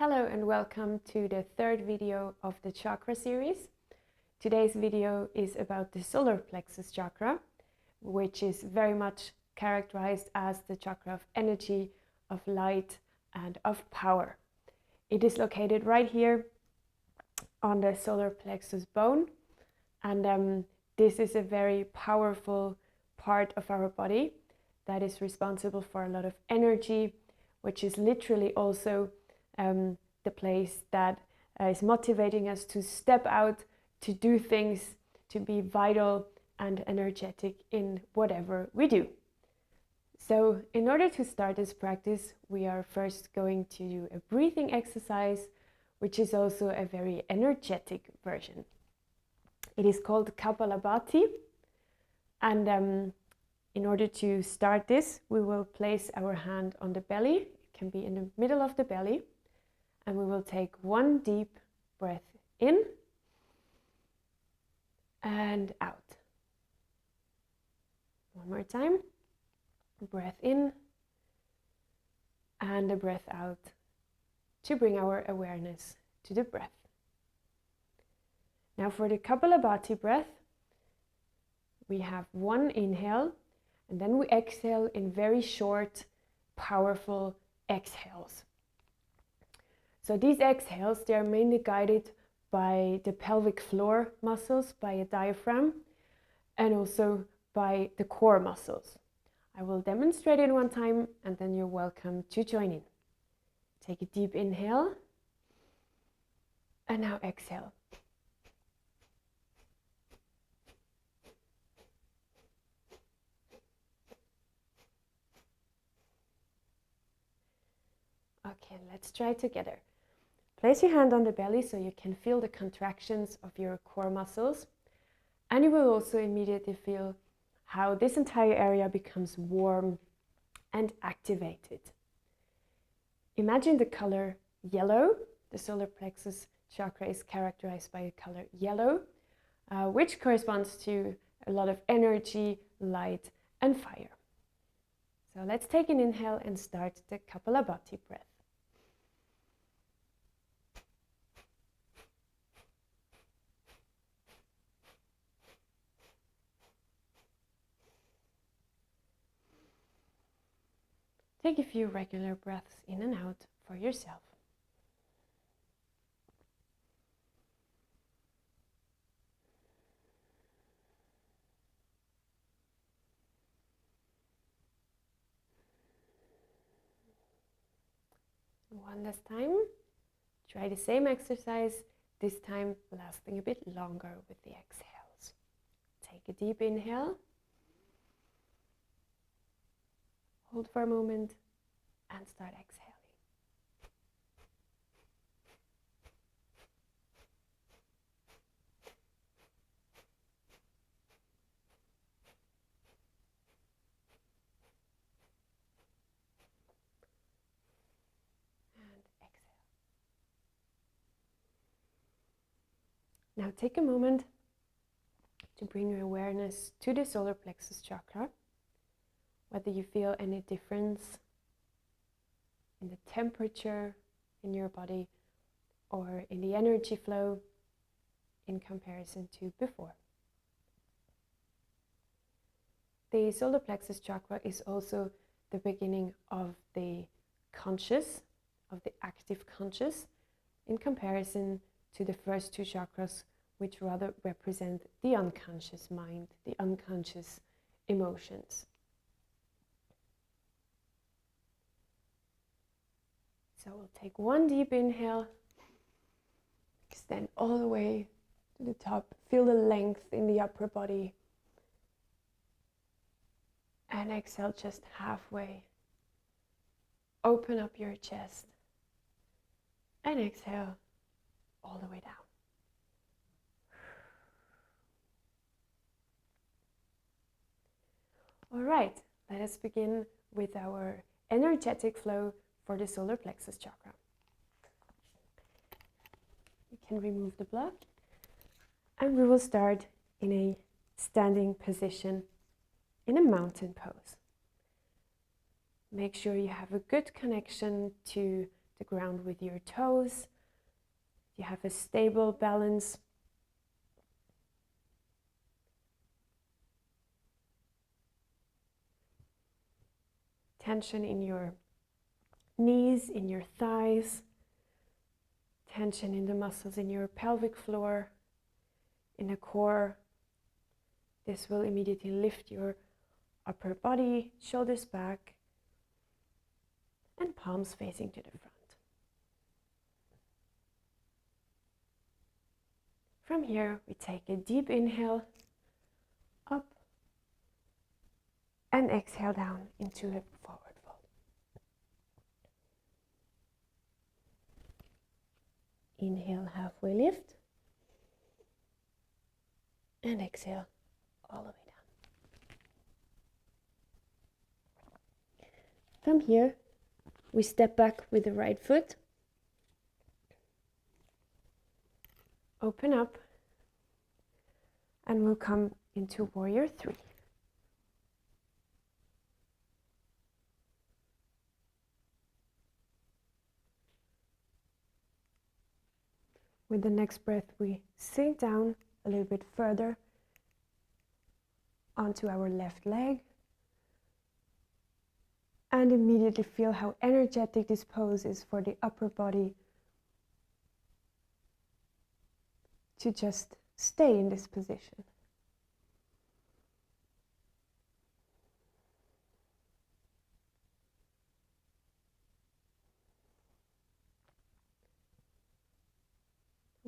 Hello and welcome to the third video of the Chakra series. Today's video is about the Solarplexus chakra, which is very much characterized as the chakra of energy, of light and of power. It is located right here on the Solarplexus bone, and this is a very powerful part of our body that is responsible for a lot of energy, which is literally also the place that is motivating us to step out, to do things, to be vital and energetic in whatever we do. So in order to start this practice, we are first going to do a breathing exercise, which is also a very energetic version. It is called Kapalabhati, and in order to start this, we will place our hand on the belly. It can be in the middle of the belly. And we will take one deep breath in and out. One more time. Breath in and a breath out to bring our awareness to the breath. Now for the Kapalabhati breath, we have one inhale and then we exhale in very short, powerful exhales. So these exhales, they are mainly guided by the pelvic floor muscles, by a diaphragm, and also by the core muscles. I will demonstrate it one time, and then you're welcome to join in. Take a deep inhale, and now exhale. Okay, let's try together. Place your hand on the belly so you can feel the contractions of your core muscles, and you will also immediately feel how this entire area becomes warm and activated. Imagine the color yellow. The solar plexus chakra is characterized by the color yellow, which corresponds to a lot of energy, light and fire. So let's take an inhale and start the Kapalabhati breath. Take a few regular breaths in and out for yourself. One last time. Try the same exercise, this time lasting a bit longer with the exhales. Take a deep inhale. Hold for a moment and start exhaling. And exhale. Now take a moment to bring your awareness to the solar plexus chakra. Whether you feel any difference in the temperature in your body or in the energy flow in comparison to before. The solar plexus chakra is also the beginning of the conscious, of the active conscious, in comparison to the first two chakras, which rather represent the unconscious mind, the unconscious emotions. So we'll take one deep inhale, extend all the way to the top, feel the length in the upper body, and exhale just halfway. Open up your chest, and exhale all the way down. All right, let us begin with our energetic flow for the solar plexus chakra. You can remove the block, and we will start in a standing position in a mountain pose. Make sure you have a good connection to the ground with your toes. You have a stable balance. Tension in your knees, in your thighs, tension in the muscles in your pelvic floor, in the core. This will immediately lift your upper body, shoulders back, and palms facing to the front. From here, we take a deep inhale up and exhale down into a forward fold. Inhale, halfway lift, and exhale all the way down. From here, we step back with the right foot, open up, and we'll come into Warrior 3. With the next breath, we sink down a little bit further onto our left leg and immediately feel how energetic this pose is for the upper body to just stay in this position.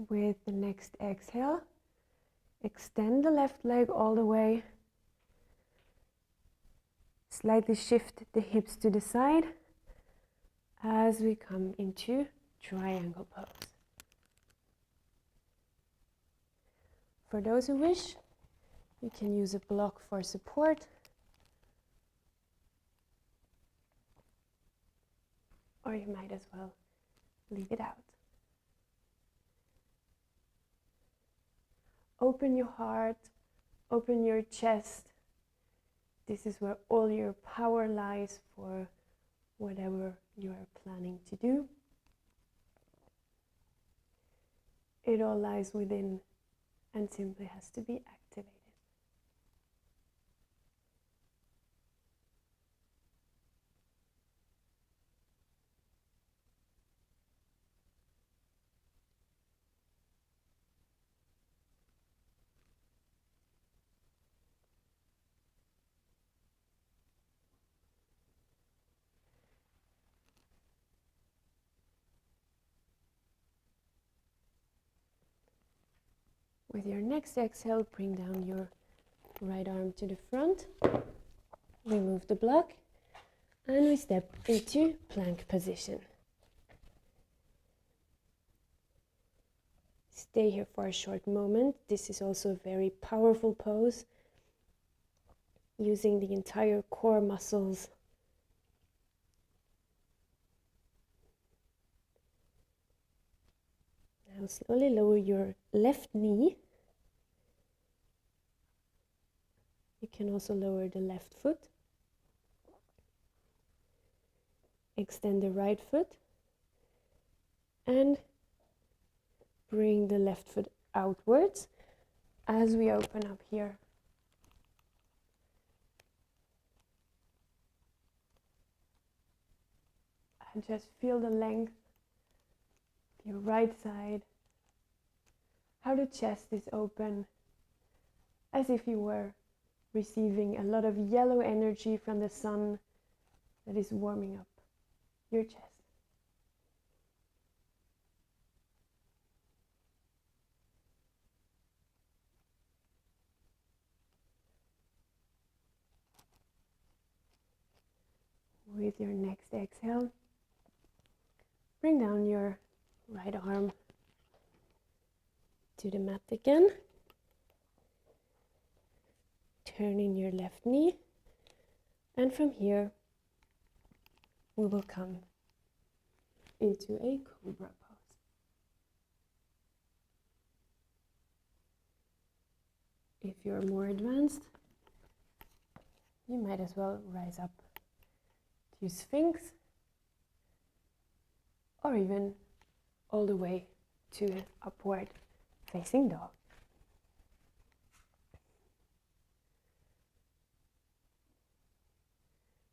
With the next exhale, extend the left leg all the way. Slightly shift the hips to the side as we come into triangle pose. For those who wish, you can use a block for support, or you might as well leave it out. Open your heart, open your chest. This is where all your power lies for whatever you are planning to do. It all lies within and simply has to be activated. With your next exhale, bring down your right arm to the front, remove the block, and we step into plank position. Stay here for a short moment. This is also a very powerful pose, using the entire core muscles. Now slowly lower your left knee. You can also lower the left foot. Extend the right foot and bring the left foot outwards as we open up here. And just feel the length of your right side, how the chest is open, as if you were receiving a lot of yellow energy from the sun that is warming up your chest. With your next exhale, bring down your right arm to the mat again. Turn in your left knee, and from here we will come into a cobra pose. If you're more advanced, you might as well rise up to Sphinx, or even all the way to upward facing dog.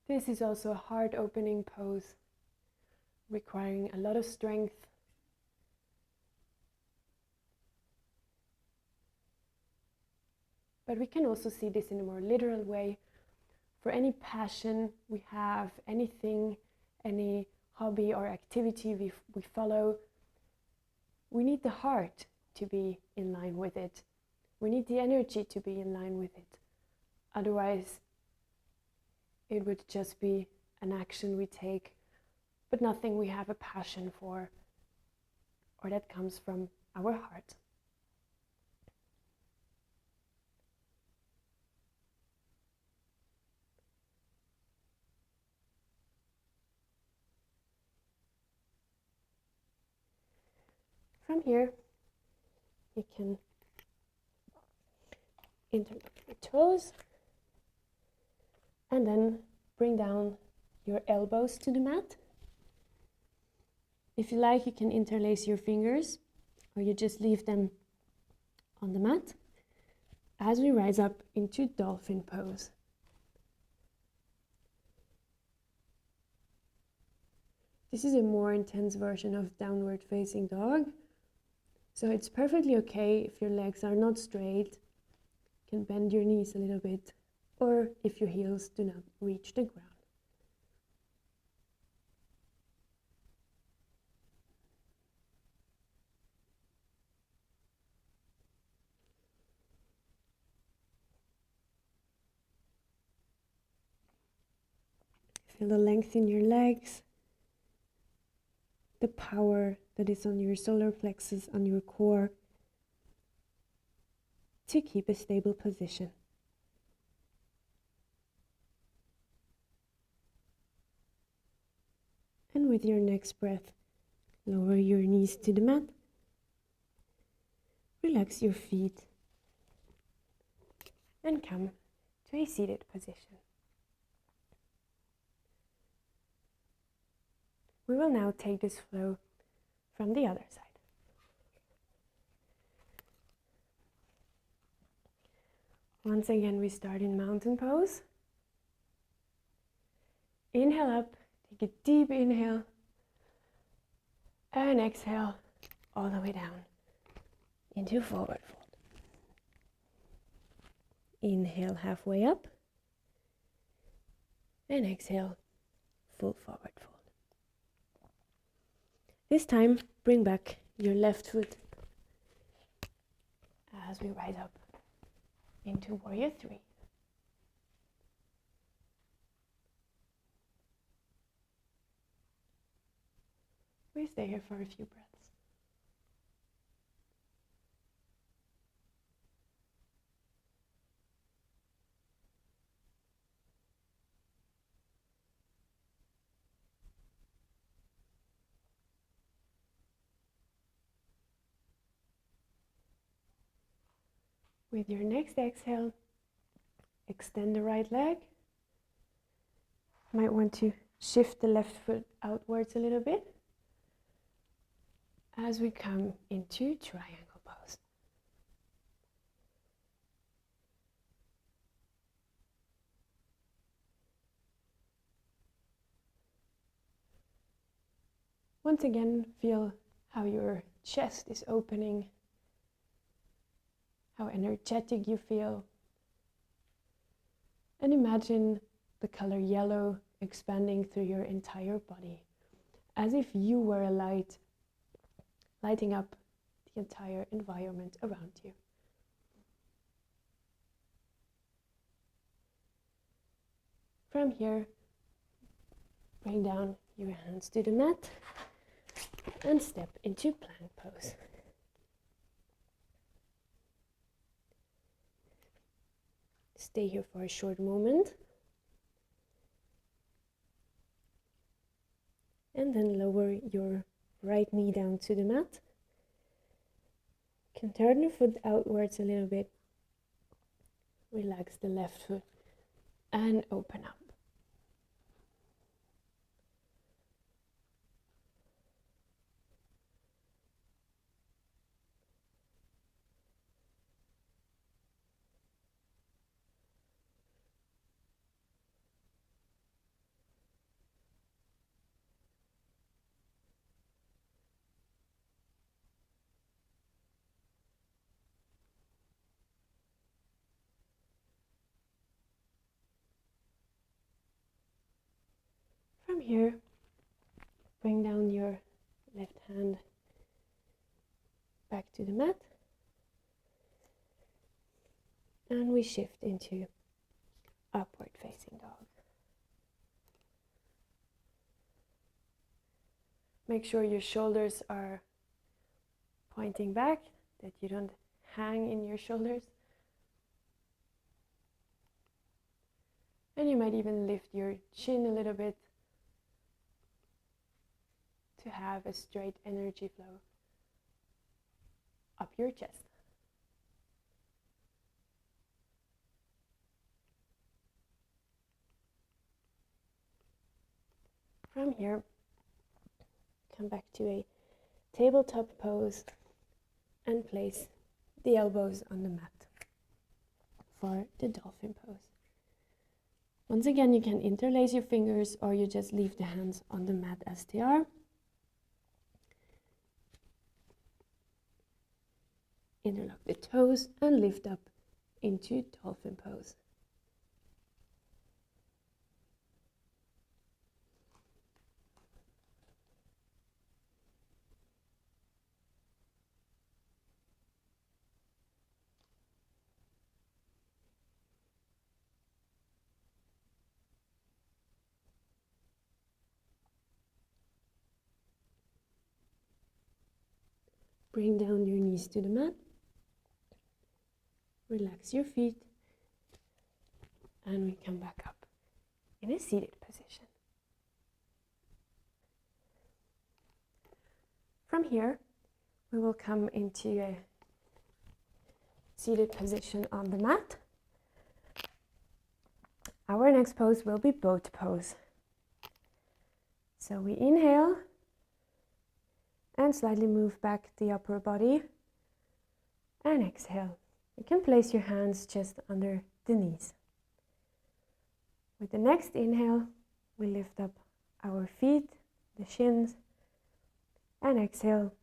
This is also a heart opening pose, requiring a lot of strength. But we can also see this in a more literal way. For any passion we have, anything, any hobby or activity we follow, we need the heart to be in line with it. We need the energy to be in line with it. Otherwise, it would just be an action we take, but nothing we have a passion for, or that comes from our heart. From here, you can interlock your toes and then bring down your elbows to the mat. If you like, you can interlace your fingers, or you just leave them on the mat as we rise up into dolphin pose. This is a more intense version of downward facing dog. So it's perfectly okay if your legs are not straight. You can bend your knees a little bit, or if your heels do not reach the ground. Feel the length in your legs, the power that is on your solar plexus, on your core, to keep a stable position. And with your next breath, lower your knees to the mat. Relax your feet and come to a seated position. We will now take this flow from the other side. Once again, we start in mountain pose. Inhale up, take a deep inhale, and exhale all the way down into forward fold. Inhale halfway up, and exhale full forward fold. This time, bring back your left foot as we rise up into Warrior 3. We stay here for a few breaths. With your next exhale, extend the right leg. Might want to shift the left foot outwards a little bit as we come into triangle pose. Once again, feel how your chest is opening, how energetic you feel. And imagine the color yellow expanding through your entire body, as if you were a light, lighting up the entire environment around you. From here, bring down your hands to the mat and step into plank pose. Stay here for a short moment. And then lower your right knee down to the mat. You can turn your foot outwards a little bit. Relax the left foot and open up. From here, bring down your left hand back to the mat, and we shift into upward facing dog. Make sure your shoulders are pointing back, that you don't hang in your shoulders. And you might even lift your chin a little bit to have a straight energy flow up your chest. From here, come back to a tabletop pose and place the elbows on the mat for the dolphin pose. Once again, you can interlace your fingers or you just leave the hands on the mat as they are. Interlock the toes and lift up into dolphin pose. Bring down your knees to the mat. Relax your feet. And we come back up in a seated position. From here, we will come into a seated position on the mat. Our next pose will be boat pose. So we inhale and slightly move back the upper body, and exhale. You can place your hands just under the knees. With the next inhale, we lift up our feet, the shins, and exhale.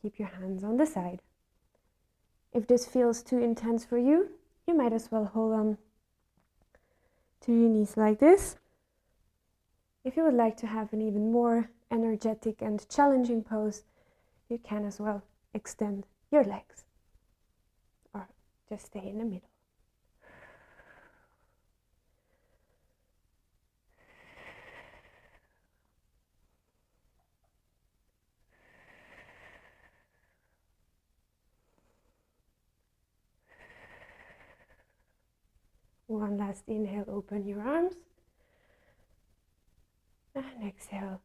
Keep your hands on the side. If this feels too intense for you, you might as well hold on to your knees like this. If you would like to have an even more energetic and challenging pose, you can as well extend your legs or just stay in the middle. One last inhale, open your arms. And exhale,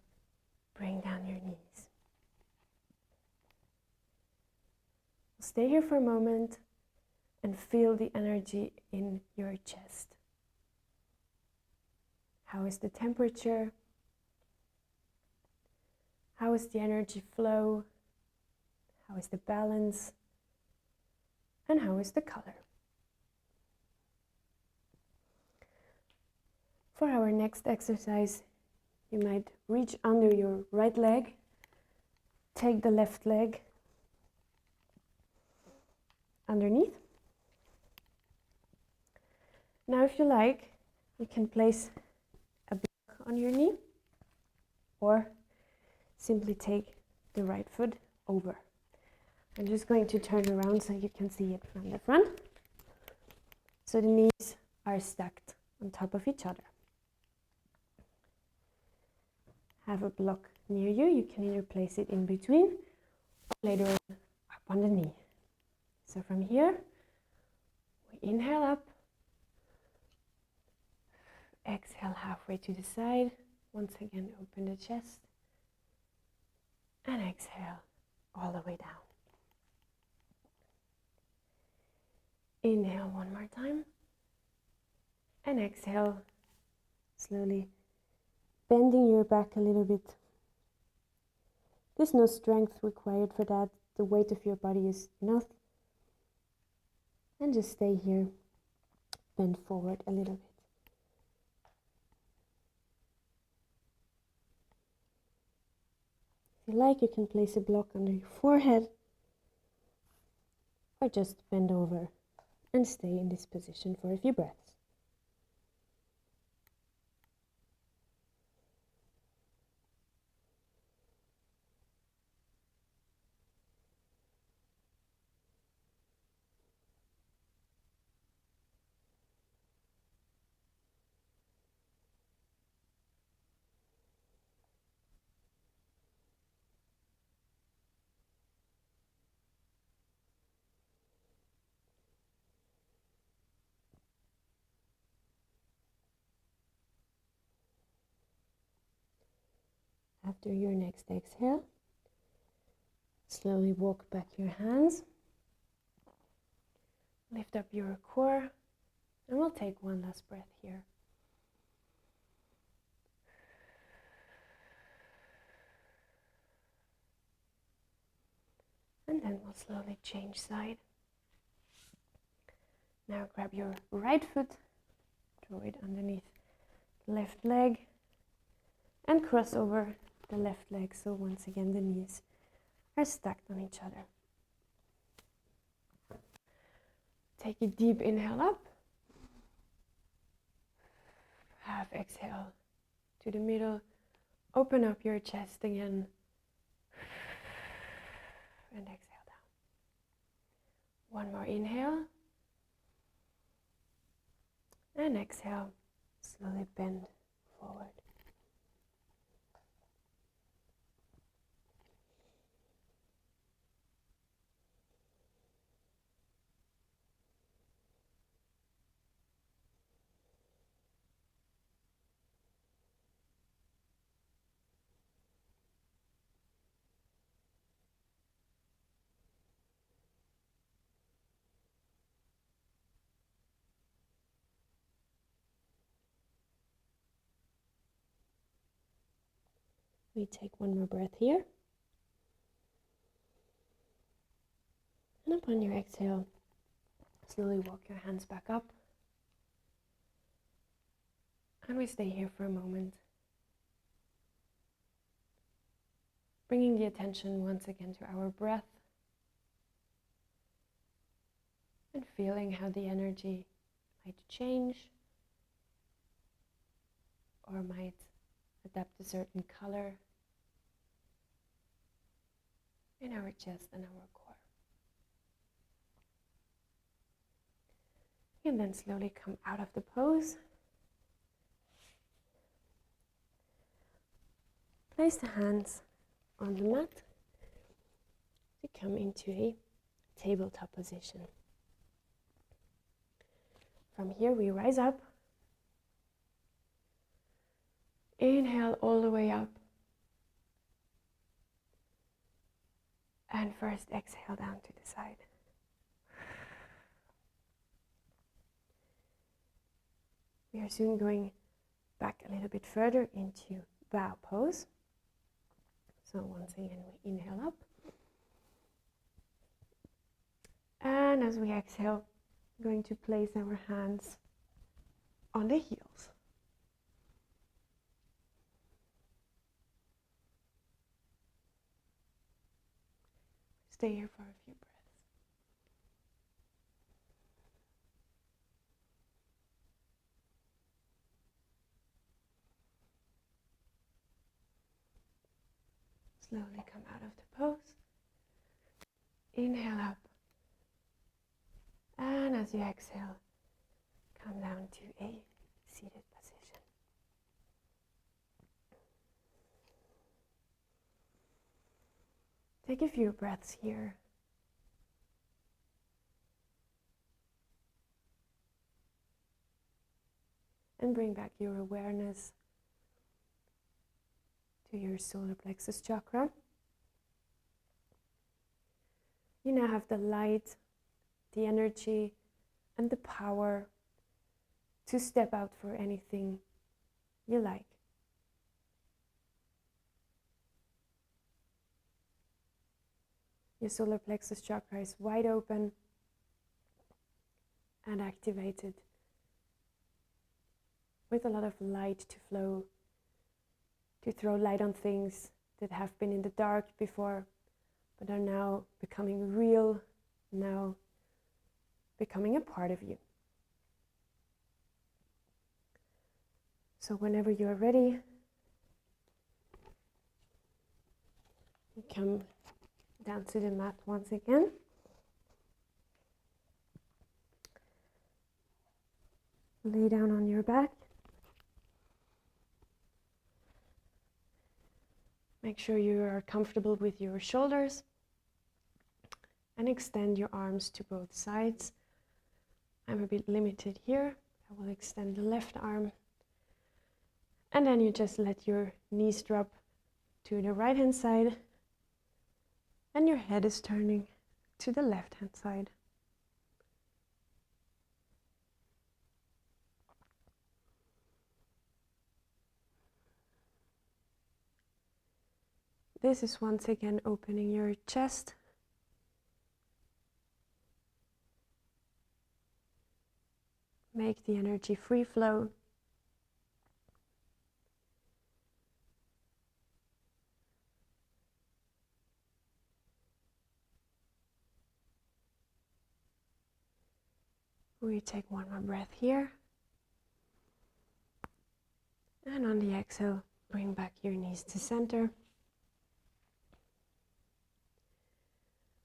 bring down your knees. Stay here for a moment and feel the energy in your chest. How is the temperature? How is the energy flow? How is the balance? And how is the color? For our next exercise, you might reach under your right leg, take the left leg underneath. Now, if you like, you can place a block on your knee or simply take the right foot over. I'm just going to turn around so you can see it from the front. So the knees are stacked on top of each other. Have a block near you. You can either place it in between or later on up on the knee. So from here, we inhale up, exhale halfway to the side. Once again, open the chest and exhale all the way down. Inhale one more time and exhale, slowly bending your back a little bit. There's no strength required for that. The weight of your body is enough. And just stay here, bend forward a little bit. If you like, you can place a block under your forehead or just bend over and stay in this position for a few breaths. After your next exhale, slowly walk back your hands. Lift up your core, and we'll take one last breath here. And then we'll slowly change side. Now grab your right foot, draw it underneath the left leg, and cross over the left leg, so once again the knees are stacked on each other. Take a deep inhale up. Half exhale to the middle. Open up your chest again. And exhale down. One more inhale. And exhale. Slowly bend forward. We take one more breath here. And upon your exhale, slowly walk your hands back up. And we stay here for a moment. Bringing the attention once again to our breath. And feeling how the energy might change or might adapt a certain color in our chest and our core. And then slowly come out of the pose. Place the hands on the mat to come into a tabletop position. From here we rise up. Inhale all the way up. And first exhale down to the side. We are soon going back a little bit further into bow pose. So once again we inhale up. And as we exhale, we're going to place our hands on the heels. Stay here for a few breaths. Slowly come out of the pose. Inhale up. And as you exhale, come down to a seated position. Take a few breaths here. And bring back your awareness to your solar plexus chakra. You now have the light, the energy, and the power to step out for anything you like. Your solar plexus chakra is wide open and activated with a lot of light to flow, to throw light on things that have been in the dark before, but are now becoming real, now becoming a part of you. So whenever you are ready, you come down to the mat once again. Lay down on your back. Make sure you are comfortable with your shoulders and extend your arms to both sides. I'm a bit limited here. I will extend the left arm and then you just let your knees drop to the right hand side, and your head is turning to the left hand side. This is once again opening your chest. Make the energy free flow. We take one more breath here. And on the exhale, bring back your knees to center.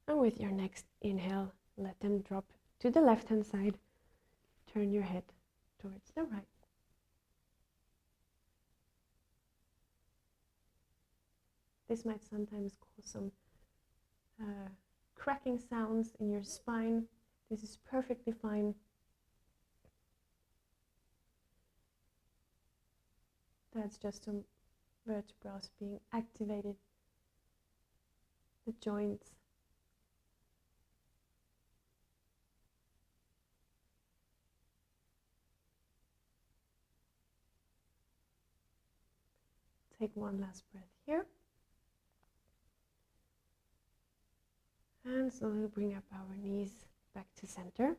And with your next inhale, let them drop to the left hand side. Turn your head towards the right. This might sometimes cause some cracking sounds in your spine. This is perfectly fine. That's just some vertebrae being activated, the joints. Take one last breath here. And slowly bring up our knees back to center.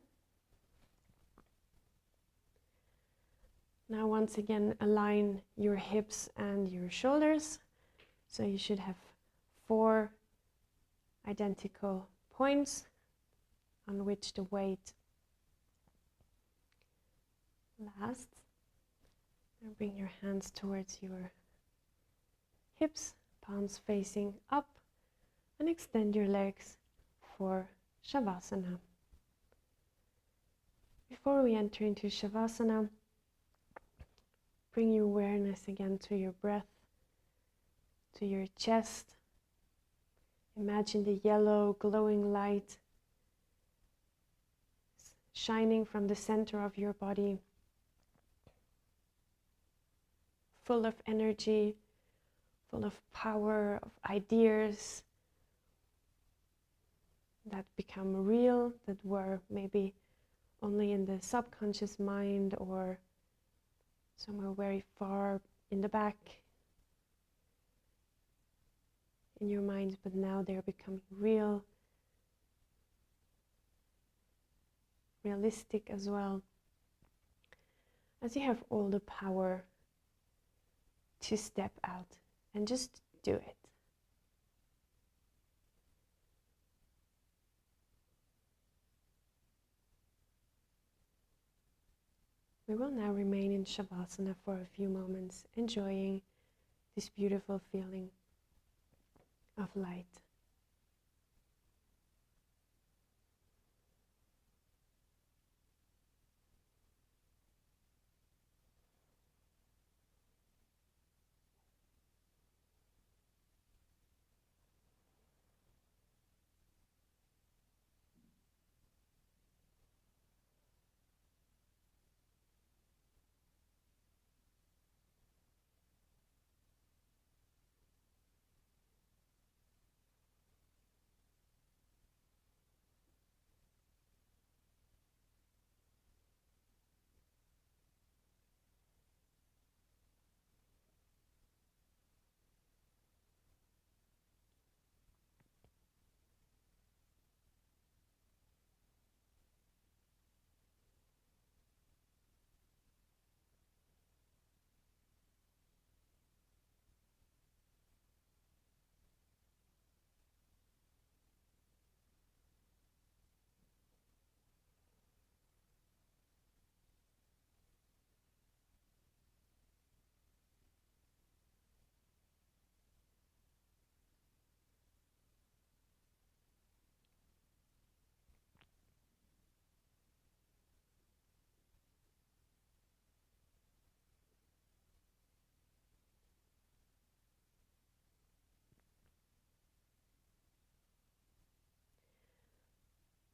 Now once again align your hips and your shoulders. So you should have 4 identical points on which the weight lasts. And bring your hands towards your hips, palms facing up, and extend your legs for Shavasana. Before we enter into Shavasana, bring your awareness again to your breath, to your chest. Imagine the yellow glowing light shining from the center of your body, full of energy, full of power, of ideas that become real, that were maybe only in the subconscious mind or somewhere very far in the back in your mind, but now they're becoming real, realistic as well, as you have all the power to step out and just do it. We will now remain in Shavasana for a few moments, enjoying this beautiful feeling of light.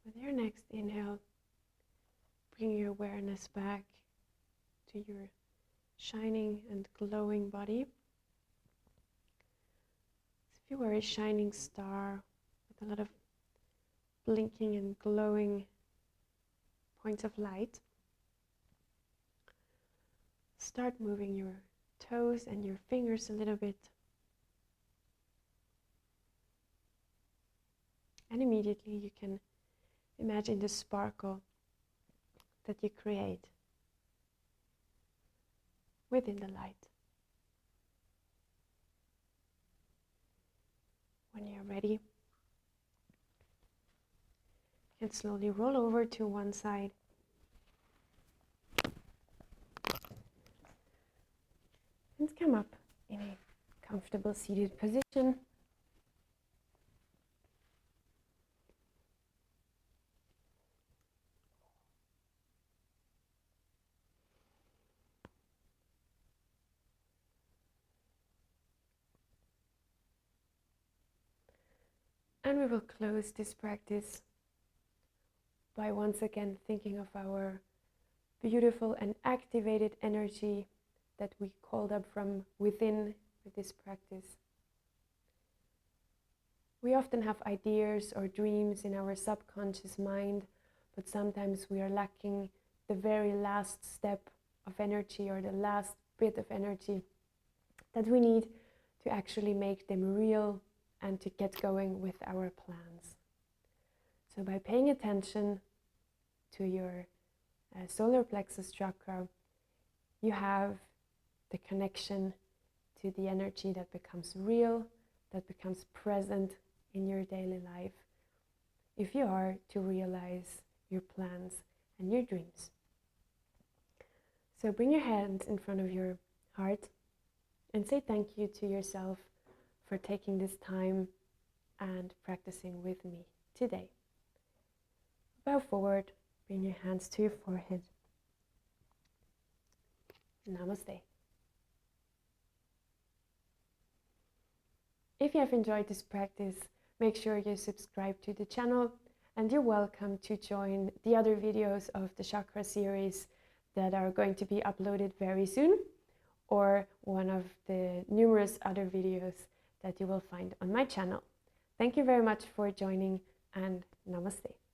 With your next inhale, bring your awareness back to your shining and glowing body. If you were a shining star with a lot of blinking and glowing points of light, start moving your toes and your fingers a little bit. And immediately you can imagine the sparkle that you create within the light. When you're ready, you can slowly roll over to one side. And come up in a comfortable seated position. And we will close this practice by once again thinking of our beautiful and activated energy that we called up from within with this practice. We often have ideas or dreams in our subconscious mind, but sometimes we are lacking the very last step of energy or the last bit of energy that we need to actually make them real and to get going with our plans. So by paying attention to your solar plexus chakra, you have the connection to the energy that becomes real, that becomes present in your daily life, if you are to realize your plans and your dreams. So bring your hands in front of your heart and say thank you to yourself for taking this time and practicing with me today. Bow forward, bring your hands to your forehead. Namaste. If you have enjoyed this practice, make sure you subscribe to the channel, and you're welcome to join the other videos of the Chakra series that are going to be uploaded very soon, or one of the numerous other videos that you will find on my channel. Thank you very much for joining, and namaste.